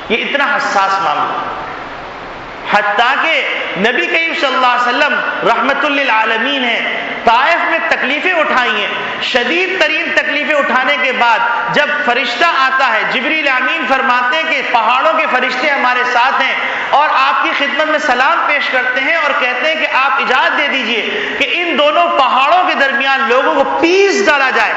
یہ اتنا حساس معاملہ. حتیٰ کہ نبی کریم صلی اللہ علیہ وسلم رحمت للعالمین ہیں، طائف میں تکلیفیں اٹھائی ہیں، شدید ترین تکلیفیں اٹھانے کے بعد جب فرشتہ آتا ہے، جبریل امین فرماتے ہیں کہ پہاڑوں کے فرشتے ہمارے ساتھ ہیں اور آپ کی خدمت میں سلام پیش کرتے ہیں اور کہتے ہیں کہ آپ اجازت دے دیجئے کہ ان دونوں پہاڑوں کے درمیان لوگوں کو پیس ڈالا جائے۔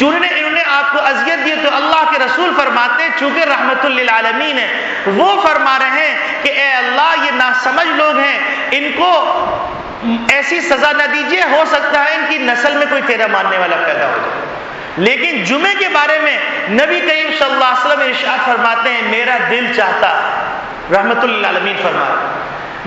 انہوں نے آپ کو اذیت دی تو اللہ کے رسول فرماتے ہیں چونکہ رحمت للعالمین ہے، وہ فرما رہے ہیں کہ اے اللہ یہ ناسمجھ لوگ ہیں، ان کو ایسی سزا نہ دیجیے، ہو سکتا ہے ان کی نسل میں کوئی تیرا ماننے والا پیدا ہو جائے۔ لیکن جمعے کے بارے میں نبی کریم صلی اللہ علیہ وسلم ارشاد فرماتے ہیں میرا دل چاہتا، رحمت للعالمین فرماتے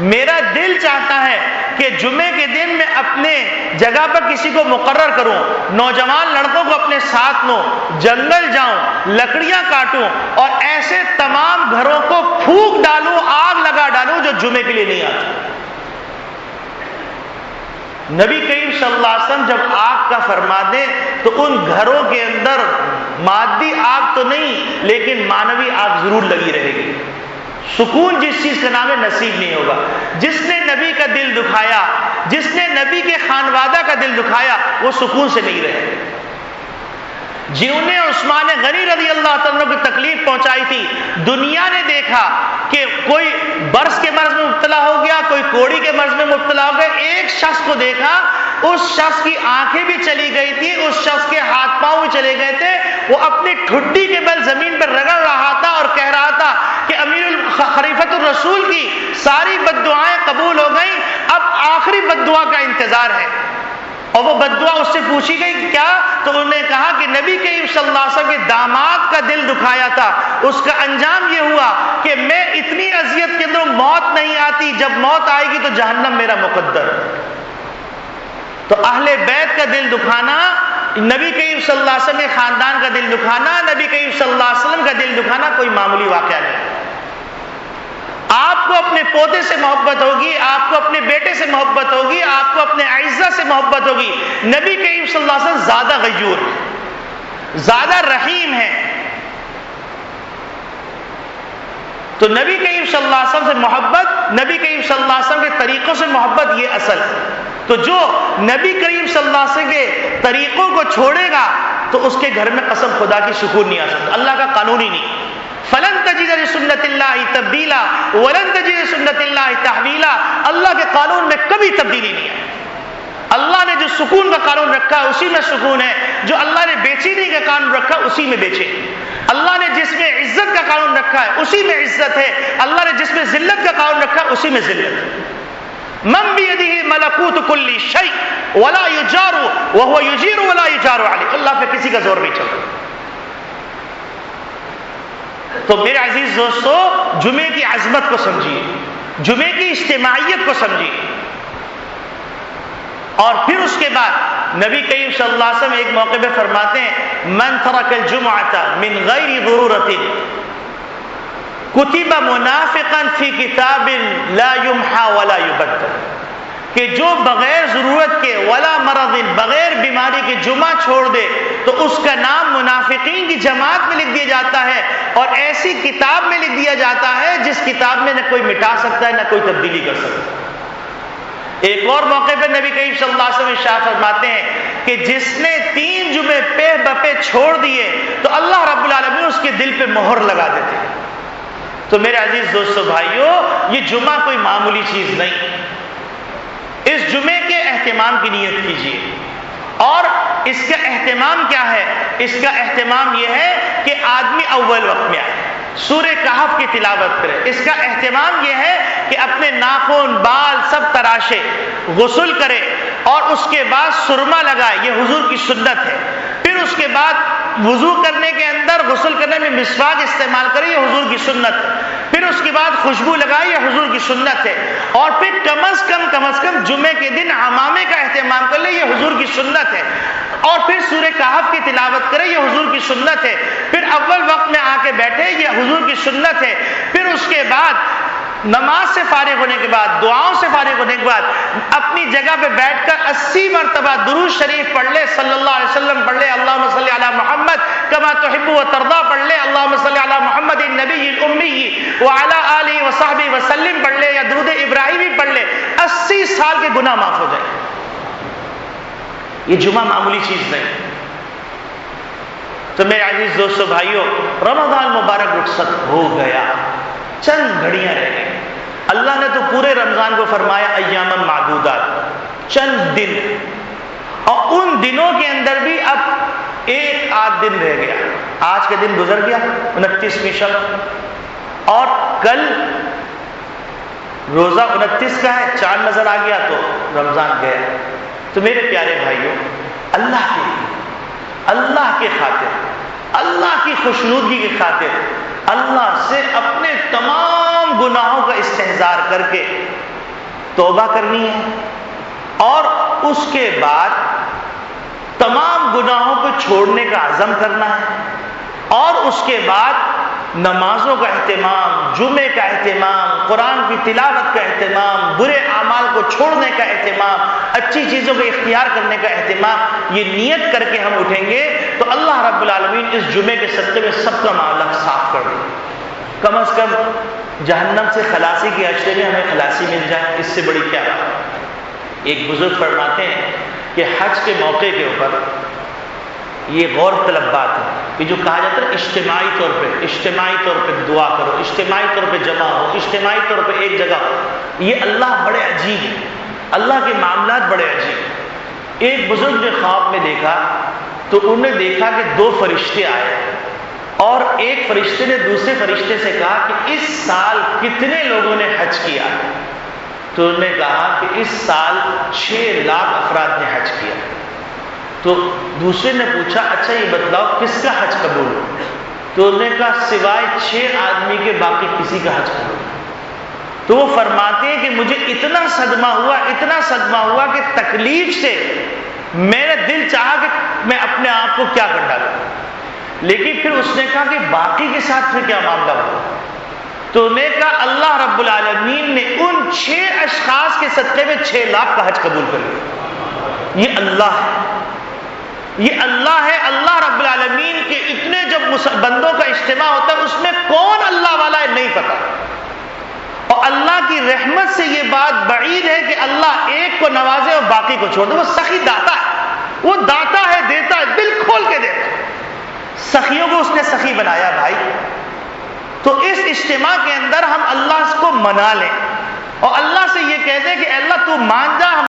میرا دل چاہتا ہے کہ جمعے کے دن میں اپنے جگہ پر کسی کو مقرر کروں، نوجوان لڑکوں کو اپنے ساتھ لوں، جنگل جاؤں، لکڑیاں کاٹوں اور ایسے تمام گھروں کو پھونک ڈالوں، آگ لگا ڈالوں جو جمعے کے لیے نہیں آتے۔ نبی کریم صلی اللہ علیہ وسلم جب آگ کا فرما دیں تو ان گھروں کے اندر مادی آگ تو نہیں لیکن مانوی آگ ضرور لگی رہے گی۔ سکون جس چیز کا نام ہے نصیب نہیں ہوگا۔ جس نے نبی کا دل دکھایا، جس نے نبی کے خانوادہ کا دل دکھایا، وہ سکون سے نہیں رہے۔ جنہیں عثمان غنی رضی اللہ تعالیٰ کو تکلیف پہنچائی تھی، دنیا نے دیکھا کہ کوئی برس کے مرض میں مبتلا ہو گیا، کوئی کوڑی کے مرض میں مبتلا ہو گیا، ایک شخص کو دیکھا، اس شخص کی آنکھیں بھی چلی گئی تھی، اس شخص کے ہاتھ پاؤں بھی چلے گئے تھے، وہ اپنی ٹھڈی کے بل زمین پر رگڑ رہا تھا اور کہہ رہا تھا کہ خلیفۃ الرسول کی ساری بد دعائیں قبول ہو گئیں، اب آخری بد دعا کا انتظار ہے۔ اور وہ بد دعا اس سے پوچھی گئی کہ کیا؟ تو انہوں نے کہا کہ نبی کریم صلی اللہ علیہ وسلم کے داماد کا دل دکھایا تھا، اس کا انجام یہ ہوا کہ میں اتنی اذیت کے اندر موت نہیں آتی، جب موت آئے گی تو جہنم میرا مقدر۔ تو اہل بیت کا دل دکھانا، نبی کریم صلی اللہ علیہ وسلم کے خاندان کا دل دکھانا، نبی کریم صلی اللہ علیہ وسلم کا دل دکھانا کوئی معمولی واقعہ نہیں۔ آپ کو اپنے پوتے سے محبت ہوگی، آپ کو اپنے بیٹے سے محبت ہوگی، آپ کو اپنے اعزہ سے محبت ہوگی۔ نبی کریم صلی اللہ علیہ وسلم زیادہ غیور، زیادہ رحیم ہے۔ تو نبی کریم صلی اللہ علیہ وسلم سے محبت، نبی کریم صلی اللہ علیہ وسلم کے طریقوں سے محبت، یہ اصل ہے۔ تو جو نبی کریم صلی اللہ علیہ وسلم کے طریقوں کو چھوڑے گا تو اس کے گھر میں قسم خدا کی سکون نہیں آ سکتا، اللہ کا قانون ہی نہیں۔ فلن تجد لسنت اللہ تبدیلا ولن تجد لسنت اللہ تحویلا، اللہ کے قانون میں کبھی تبدیلی نہیں ہے۔ اللہ نے جو سکون کا قانون رکھا ہے اسی میں سکون ہے، جو اللہ نے بے چینی کا قانون رکھا اسی میں بے چینی، اللہ نے جس میں عزت کا قانون رکھا ہے اسی میں عزت ہے، اللہ نے جس میں ذلت کا قانون رکھا ہے اسی میں ذلت ہے۔ من بیدہ ملکوت کل شیء ولا یجار وهو یجیر ولا یجار علیہ، اللہ پہ کسی کا زور نہیں چلتا۔ تو میرے عزیز دوستو، جمعے کی عظمت کو سمجھیے، جمعے کی اجتماعیت کو سمجھیے، اور پھر اس کے بعد نبی کریم صلی اللہ علیہ وسلم ایک موقع پہ فرماتے ہیں من ترک الجمعۃ من غیر ضرورۃ کتب منافقا فی کتاب لا یمحى ولا یبدل، کہ جو بغیر ضرورت کے ولا مرض، بغیر بیماری کے جمعہ چھوڑ دے تو اس کا نام منافقین کی جماعت میں لکھ دیا جاتا ہے، اور ایسی کتاب میں لکھ دیا جاتا ہے جس کتاب میں نہ کوئی مٹا سکتا ہے نہ کوئی تبدیلی کر سکتا ہے۔ ایک اور موقع پہ نبی کریم صلی اللہ علیہ وسلم ارشاد فرماتے ہیں کہ جس نے 3 جمعے پہ بپے چھوڑ دیے تو اللہ رب العالمین اس کے دل پہ مہر لگا دیتے ہیں۔ تو میرے عزیز دوستو بھائیو، یہ جمعہ کوئی معمولی چیز نہیں، اس جمعے کے اہتمام کی نیت کیجیے۔ اور اس کا اہتمام کیا ہے؟ اس کا اہتمام یہ ہے کہ آدمی اول وقت میں آئے، سورہ کہف کی تلاوت کرے۔ اس کا اہتمام یہ ہے کہ اپنے ناخن بال سب تراشے، غسل کرے اور اس کے بعد سرما لگائے، یہ حضور کی سنت ہے۔ پھر اس کے بعد وضو کرنے کے اندر، غسل کرنے میں مسواک استعمال کرے، یہ حضور کی سنت ہے۔ پھر اس کے بعد خوشبو لگائے، یہ حضور کی سنت ہے۔ اور پھر کم از کم جمعے کے دن عمامے کا اہتمام کر لے، یہ حضور کی سنت ہے۔ اور پھر سورہ کہف کی تلاوت کرے، یہ حضور کی سنت ہے۔ پھر اول وقت میں آ کے بیٹھے، یہ حضور کی سنت ہے۔ پھر اس کے بعد نماز سے فارغ ہونے کے بعد، دعاؤں سے فارغ ہونے کے بعد اپنی جگہ پہ بیٹھ کر 80 مرتبہ درود شریف پڑھ لے، صلی اللہ علیہ وسلم پڑھ لے، اللہم صلی علی محمد کما تحب و ترضا پڑھ لے، اللہم صلی علی محمد النبی الامی وعلی آلہ وصحبہ وسلم پڑھ لے، یا درود ابراہیمی پڑھ لے، 80 سال کے گناہ معاف ہو جائیں۔ یہ جمعہ معمولی چیز نہیں۔ تو میرے عزیز دوستو بھائیوں، رمضان مبارک رخصت ہو گیا، چند گھڑیاں رہ گئی۔ اللہ نے تو پورے رمضان کو فرمایا ایام معدودات، چند دن، اور ان دنوں کے اندر بھی اب ایک آدھ دن رہ گیا۔ آج کے دن گزر گیا 29ویں شب، اور کل روزہ 29 کا ہے، چاند نظر آ گیا تو رمضان گیا۔ تو میرے پیارے بھائیوں، اللہ کے خاطر، اللہ کی خوشنودگی کی خاطر اللہ سے اپنے تمام گناہوں کا استحضار کر کے توبہ کرنی ہے، اور اس کے بعد تمام گناہوں کو چھوڑنے کا عزم کرنا ہے، اور اس کے بعد نمازوں کا اہتمام، جمعے کا اہتمام، قرآن کی تلاوت کا اہتمام، برے اعمال کو چھوڑنے کا اہتمام، اچھی چیزوں کو اختیار کرنے کا اہتمام، یہ نیت کر کے ہم اٹھیں گے تو اللہ رب العالمین اس جمعے کے صدقے میں سب کا معاملہ صاف کر دے۔ کم از کم جہنم سے خلاصی کے اشرے میں ہمیں خلاصی مل جائے، اس سے بڑی کیا بات۔ ایک بزرگ فرماتے ہیں کہ حج کے موقع کے اوپر یہ غور طلب بات ہے کہ جو کہا جاتا ہے اجتماعی طور پہ دعا کرو، اجتماعی طور پہ جمع ہو، اجتماعی طور پہ ایک جگہ ہو، یہ اللہ بڑے عجیب ہے، اللہ کے معاملات بڑے عجیب۔ ایک بزرگ نے خواب میں دیکھا تو انہوں نے دیکھا کہ 2 فرشتے آئے، اور ایک فرشتے نے دوسرے فرشتے سے کہا کہ اس سال کتنے لوگوں نے حج کیا؟ تو انہوں نے کہا کہ اس سال 6 لاکھ افراد نے حج کیا۔ تو دوسرے نے پوچھا اچھا یہ بتلاؤ کس کا حج قبول ہو؟ تو انہوں نے کہا سوائے 6 آدمی کے باقی کسی کا حج قبول ہو۔ تو وہ فرماتے ہیں کہ مجھے اتنا صدمہ ہوا کہ تکلیف سے میرا دل چاہا کہ میں اپنے آپ کو کیا کر ڈالوں، لیکن پھر اس نے کہا کہ باقی کے ساتھ پھر کیا معاملہ ہوا؟ تو انہوں نے کہا اللہ رب العالمین نے ان 6 اشخاص کے صدقے میں 6 لاکھ کا حج قبول کر لیا۔ یہ اللہ ہے، یہ اللہ ہے۔ اللہ رب العالمین کے اتنے جب بندوں کا اجتماع ہوتا ہے اس میں کون اللہ والا ہے نہیں پتا، اور اللہ کی رحمت سے یہ بات بعید ہے کہ اللہ ایک کو نوازے اور باقی کو چھوڑ دے۔ وہ سخی داتا ہے، وہ داتا ہے، دیتا ہے، دل کھول کے دیتا ہے۔ سخیوں کو اس نے سخی بنایا بھائی۔ تو اس اجتماع کے اندر ہم اللہ کو منا لیں اور اللہ سے یہ کہہ دیں کہ اللہ تو مان جا،